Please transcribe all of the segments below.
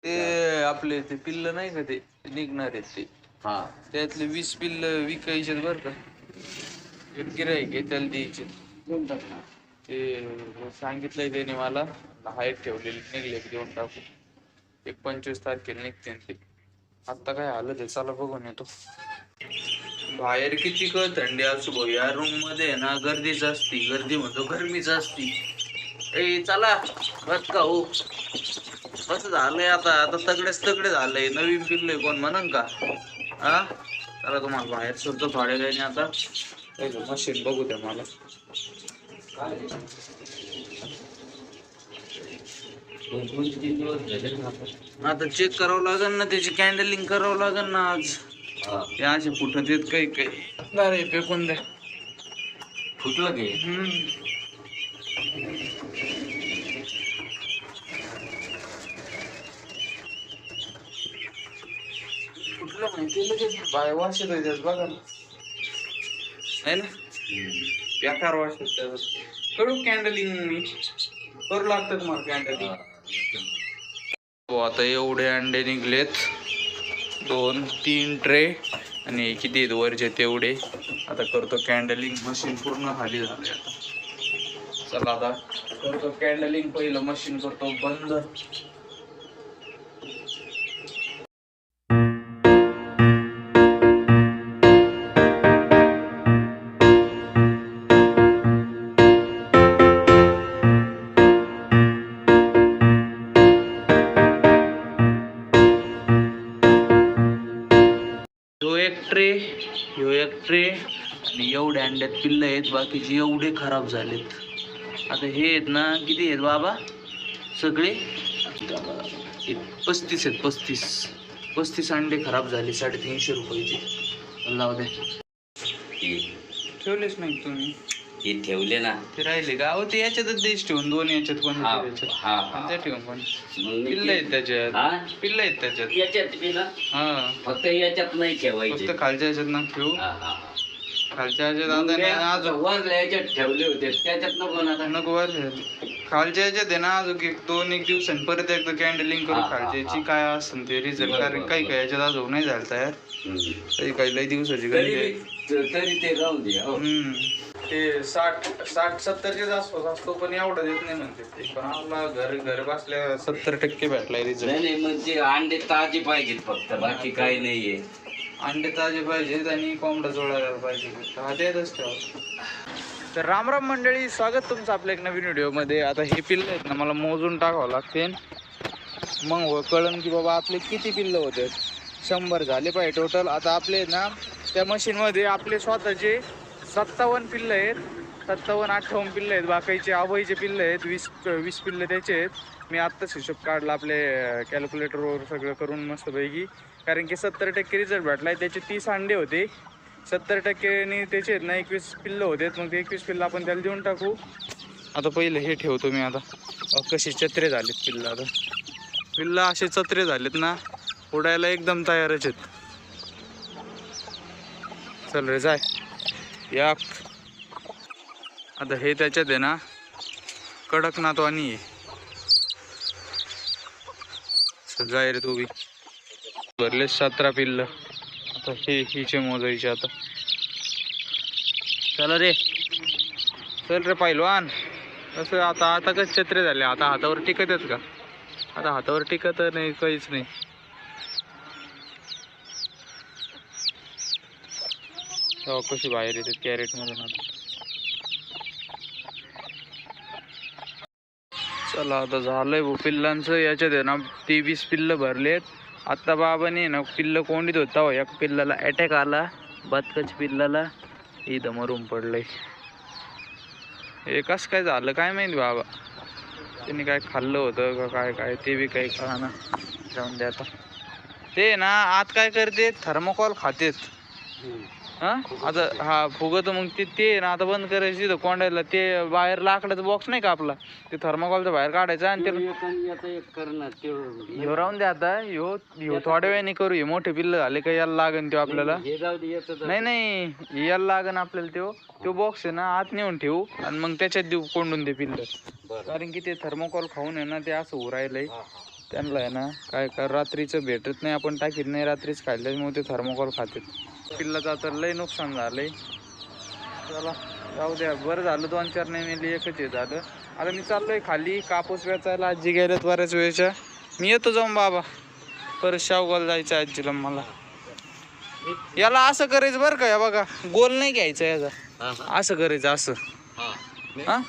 ते आपले ते पिल्ल नाही का ते निघणार आहेत ते हा त्यातले 20 पिल्ल विकायचे बर का. एक गिऱ्हाईक आहे त्याला द्यायचे. देऊन टाक ना. ते सांगितलंय त्याने मला हाईट ठेवलेली निघले की देऊन टाकू. एक 25 तारखेला निघते ते. आता काय आलं ते चला बघून येतो. बाहेर किती थंडी असू भाऊ या रूम मध्ये ना गर्दीच असती. गर्दी म्हणतो गरमीच असती. ए चला बस का हो कसं झालंय आता आता तगडे झालंय. नवीन पिल्लय कोण म्हणन का हा. चला तुम्हाला बाहेर सुद्धा थोड्या वेळाने आता मशीन बघू द्या मला. आता चेक करावं लागेल ना त्याची कॅन्डलिंग करावं लागेल ना आज. हे असे फुटत येत काही काही अरे फेकून द्या. फुटलं की कुठलं माहिती लगेच बाय वाश येतोय बघा ना. आहे ना बेकार वाश येत. करू कॅन्डलिंग मी करू लागतं तुम्हाला कॅन्डलिंग. हो आता एवढे अंडे निघलेत 2-3 ट्रे आणि किती आहेत वरचे तेवढे. आता करतो कॅन्डलिंग. मशीन पूर्ण खाली झाले आता. चला आता करतो कॅन्डलिंग. पहिलं मशीन करतो बंद. ह्यो एक ट्रे आणि एवढे अंड्यात पिल्ल आहेत. बाकीचे एवढे खराब झालेत. आता हे आहेत ना किती आहेत बाबा सगळे 35 आहेत. 35 अंडे खराब झाले. 350 रुपयाचे. लाव दे. ठेवलेच नाही तुम्ही. हे ठेवले ना ते राहिले का अहो ते याच्यातच देश ठेवून 2 याच्यात पण त्या ठेवून पण पिल्ल आहेत त्याच्यात. पिल्ल आहेत त्याच्यात याच्यात हा फक्त याच्यात नाही ठेवायचे. फक्त खालच्या याच्यात ना ठेवू. खालच्या याच्यात आता अजून वरल्या याच्यात ठेवले होते त्याच्यात नको ना. नको वर खालच्या याच्यात आहे ना अजून 2-1 दिवसांनी परत एकदा कॅन्डलिंग करू खालच्याची काय असेल ते रिझल्ट. कारण काही काही याच्यात अजून नाही झालं तयार. काही लई दिवसाची तरी ते राहून दे. ते 60-70 आसपास असतो पण एवढा देत नाही म्हणते ते. पण आम्हाला घर बसल्या 70% भेटलाय रिझल्ट. नाही म्हणजे अंडे ताजे पाहिजेत फक्त बाकी काही नाहीये. अंडे ताजे पाहिजेत आणि कोंबडा जोडायला पाहिजे. हा देतच ठेवा. तर रामराम मंडळी स्वागत तुमचं आपल्या एक नवीन व्हिडिओमध्ये. आता हे पिल्ल आहेत ना मला मोजून टाकावं लागते मग कळन की बाबा आपले किती पिल्ल होते. 100 झाले पाहिजे टोटल. आता आपले ना त्या मशीनमध्ये आपले स्वतःचे 57 पिल्ल आहेत. 57-58 पिल्ल आहेत. बाकीचे अभयचे पिल्ल आहेत. 20 पिल्ल त्याचे आहेत. मी आत्ताच हिशोब काढला आपले कॅल्क्युलेटरवर सगळं करून मस्तपैकी. कारण की 70% रिझल्ट भेटलाय. त्याचे 30 अंडे होते. 70%नी त्याचे आहेत ना 21 पिल्ल होते. मग ते 21 पिल्ल आपण त्याला देऊन टाकू. आता पहिलं हे ठेवतो मी. आता कशी चत्रे झालेत पिल्ल. आता पिल्ल असे चत्रे झालेत ना उडायला एकदम तयारच आहेत. चल रे जाय या. आता हे त्याच्यात आहे ना कडकनाथवाणी आहे. जाय रे तू बी. भरले 17 पिल्ल. आता हिचे मोजायचे आता. चला रे चल रे पहिलवान. कसं आता कसे छत्रे झाले. आता हातावर टिकत आहेत का. आता हातावर टिकत नाही काहीच नाही. कशी बाहेर येतात कॅरेट मधून. आता चला आता झालंय भाऊ पिल्लांचं. याच्यात आहे ना 23 पिल्ल भरलेत. आत्ता बाबाने ना पिल्ल कोंडीत होता. एक पिल्लाला अटॅक आला. बदकाच्या पिल्लाला इथं मरून पडलंय. हे कसं काय झालं काय माहिती बाबा. त्यांनी काय खाल्लं होतं का काय ते बी काही कळाना. जाऊन द्या आता. ते ना आत काय करते थर्मोकॉल खातेत. हा आता हा फुगत मग ते ना आता बंद करायचं. तिथं कोंडायला ते बाहेर लाकडाचा बॉक्स नाही का आपला ते थर्मोकॉलचा बाहेर काढायचा आणि ह्यो राहून द्या. आता ह्यो थोड्या वेळाने करू. हे मोठे पिल्ल झाले का याला लागन तो आपल्याला. नाही याला लागन आपल्याला तो बॉक्स आहे ना आत नेऊन ठेवू आणि मग त्याच्यात देऊ कोंडून दे पिल्ल. कारण की ते थर्मोकॉल खाऊन आहे ना ते असं उरायलंय. त्यांना आहे ना काय का रात्रीचं भेटत नाही, आपण टाकीत नाही, रात्रीच खाल्ल्यामुळे ते थर्मोकॉल खातात. पिल्लाचं आता लय नुकसान झालंय. चला जाऊ द्या, बरं झालं 2-4 नाही मेली, एकच हे झालं. आता मी चाललोय खाली कापूस वेचायला. आजी गेल्यात बऱ्याच वेळच्या. मी येतो जाऊन बाबा, परत शावगावला जायचं आजीला मला. याला असं करायचं बरं का, या बघा गोल नाही घ्यायचं याचा, असं करायचं असं. हा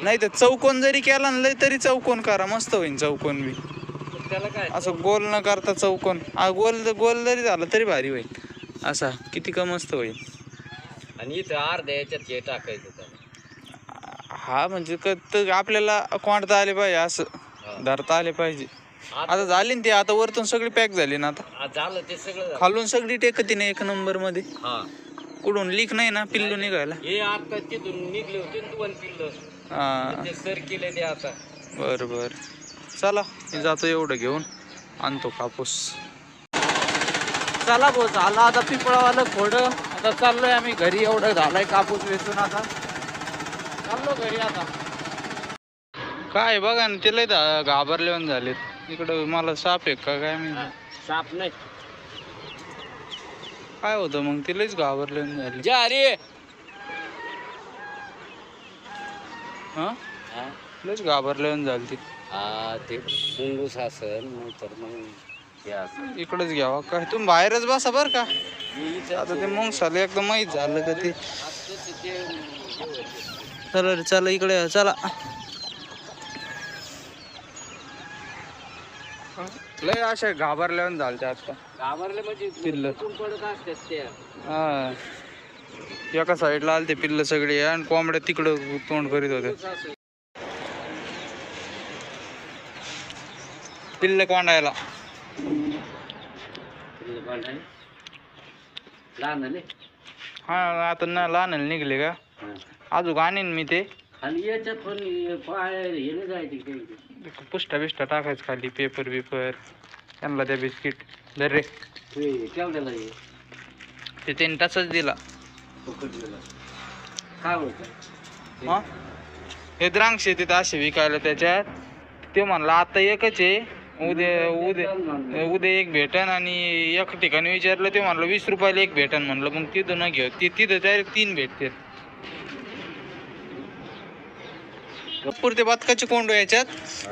नाही तर चौकोन जरी केला ना तरी चौकोन करा, मस्त होईल चौकोन बी. त्याला काय असं गोल न करता चौकोन, गोल गोल जरी झालं तरी भारी होईल. असा किती का मस्त होईल. आणि इथं अर्ध्या याच्यात हे टाकायचं त्याला. हा म्हणजे आपल्याला कोणता आले पाहिजे, असं धरता आले पाहिजे. आता झाली ना ती, आता वरतून सगळी पॅक झाली ना, आता झालं ते सगळं. खालून सगळी टेकती नाही 1 नंबर मध्ये. कुठून लीक नाही ना पिल्लू निघायला. हे आता तिथून निघले होते 2 पिल्लं. हा ते सर केले ते आता. बर बर चला, मी जातो एवढं घेऊन आणतो कापूस. चला भाऊ, झाला आता पिपळावालं थोडं. आता चाललोय आम्ही घरी. एवढं झालंय कापूस वेचून, आता चाललो घरी. आता काय बघा ना, ते लय घाबरले झालेत. इकडं मला साप आहे का काय, मी साप नाही काय होतं मग, ते लयच घाबरले झाले. जा रे. हा लयच घाबरले झाली ती. ते मुंगूस असेल, नंतर मग इकडंच घ्यावा काय, तुम्ही बाहेरच बसा बर का. आता ते मुंगसाला एकदम माहीत झालं का ते. चला रे चला, इकडे चला. लय अशा घाबरल्या झालत्या आता. घाबरले म्हणजे पिल्लं पडत असतात त्या. हा एका साईडला आले ते पिल्लं सगळे, आणि कोंबड्या तिकडं तोंड करीत होते. पिल्लं कोंडायला हा, आता ना लहान निघले का, अजून आणीन मी ते. खाली याच्यात पण हे जायचे, पुष्टा बिष्टा टाकायचं खाली, पेपर बिपर त्यांना त्या बिस्किट दर रे. केवढ्याला ते त्यांनी तसंच दिला. काय होतं हा हे द्रांक्ष तिथं असे विकायला त्याच्यात. ते म्हणलं आता एकच आहे, उद्या उद्या उद्या एक भेटन. आणि एक ठिकाणी विचारलं, ते म्हणलं 20 रुपयाला एक भेटन. म्हणलं मग तिथं न घेऊ, तिथं डायरेक्ट 3 भेटते. पुरते बदकाचे कोंडू याच्यात,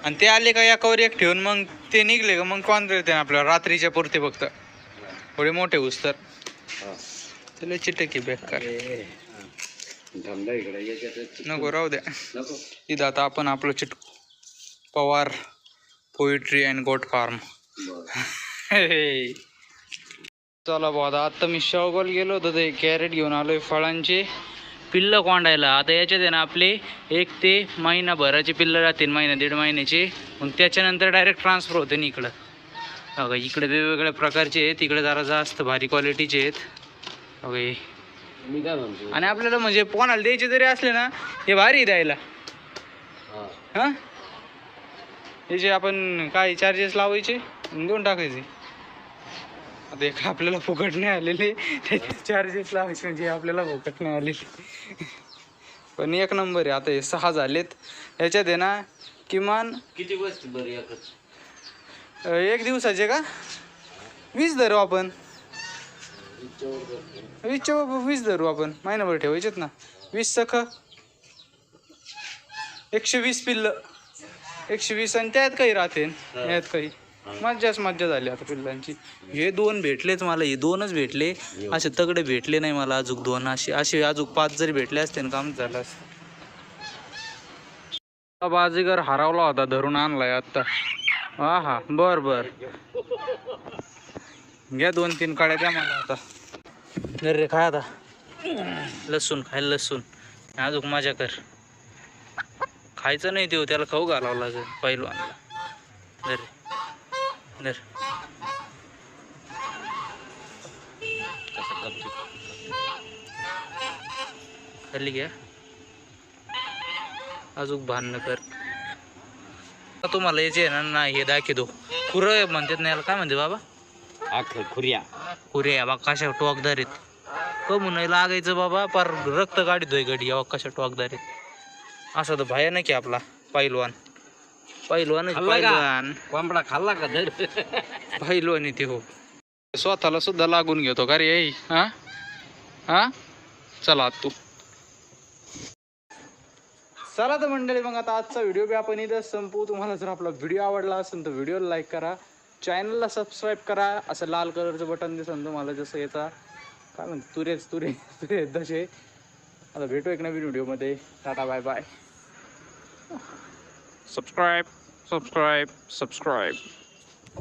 आणि ते आले का एकावर एक ठेवून मग ते निघले का मग कोण देते आपल्याला रात्रीच्या पुरते फक्त. थोडे मोठे उस्तर त्याला चिटकी बेकार नको, राहू द्या. इथं आता आपण आपलं Pawar poetry and goat farm. चला भाऊ, आता मी शेवगावला गेलो होतो, ते कॅरेट घेऊन आलोय फळांचे पिल्लं कोंडायला. आता याच्यात आहे ना आपले 1 ते महिनाभराचे पिल्लं राहतील, 1-1.5 महिन्याचे. मग त्याच्यानंतर डायरेक्ट ट्रान्सफर होते ना इकडं. बघा इकडे वेगवेगळ्या प्रकारचे आहेत, इकडे जरा जास्त भारी क्वालिटीचे आहेत. बघा मी काय म्हणतो, आणि आपल्याला म्हणजे कोणाला द्यायचे जरी असले ना, हे भारी द्यायला. हां याचे आपण काय चार्जेस लावायचे, देऊन टाकायचे. आता एक आपल्याला फुकट नाही आलेले, त्याचे चार्जेस लावायचे म्हणजे आपल्याला फुकट नाही आलेले. पण 1 नंबर आहे. आता हे 6 झालेत. याच्यात आहे ना किमान किती वस्तू बरी एकच 1 दिवसाचे का 20 धरू आपण. 20 धरू आपण, महिनाभर ठेवायचेत ना. 20 सख 120 पिल्लं, 120. आणि त्यात काही राहते, यात काही मज्जा झाली आता पिल्लांची. हे 2 भेटलेच मला, हे 2च भेटले. असे तगडे भेटले नाही मला अजून 2. असे अजून 5 जरी भेटले असते ना काम झालं असतं. बाजीगर हरवला होता, धरून आणलाय आता. हा हा बर बर, घ्या 2-3 काड्या द्या मला आता. रे काय आता लसूण खायला, लसूण अजून मजा कर. खायचं नाही ते, त्याला खाऊ घालावं लागेल पहिलवानला. धर धर खाली घ्या, अजून भांडणं कर. तुम्हाला याचे आहे ना हे दाखवतो, खुरं म्हणतात ना याला, काय म्हणते बाबा, खुऱ्या खुऱ्या. बा कशा टोकदारीत कमून नाही लागायचं बाबा, पर रक्त गाडीतोय गडी. या कशा टोकदारीत. असा तर भयानक आहे आपला पैलवान. पहिलवान खाल्ला का? पहिलवान कोंबडा खाल्ला का धड पहिलवान येते हो स्वतःला सुद्धा लागून घेतो का रे आई हा हा चला तू चला तर मंडळी मग आता आजचा व्हिडिओ बी आपण इथं संपवू. तुम्हाला जर आपला व्हिडिओ आवडला असेल तर व्हिडिओला लाईक करा, चॅनलला सबस्क्राईब करा. असं लाल कलरचं बटन दिसेल तुम्हाला जसं याचा काय म्हणतो तुरे तसे. आता भेटू एक नवीन व्हिडिओमध्ये. Tata bye bye. Subscribe subscribe subscribe.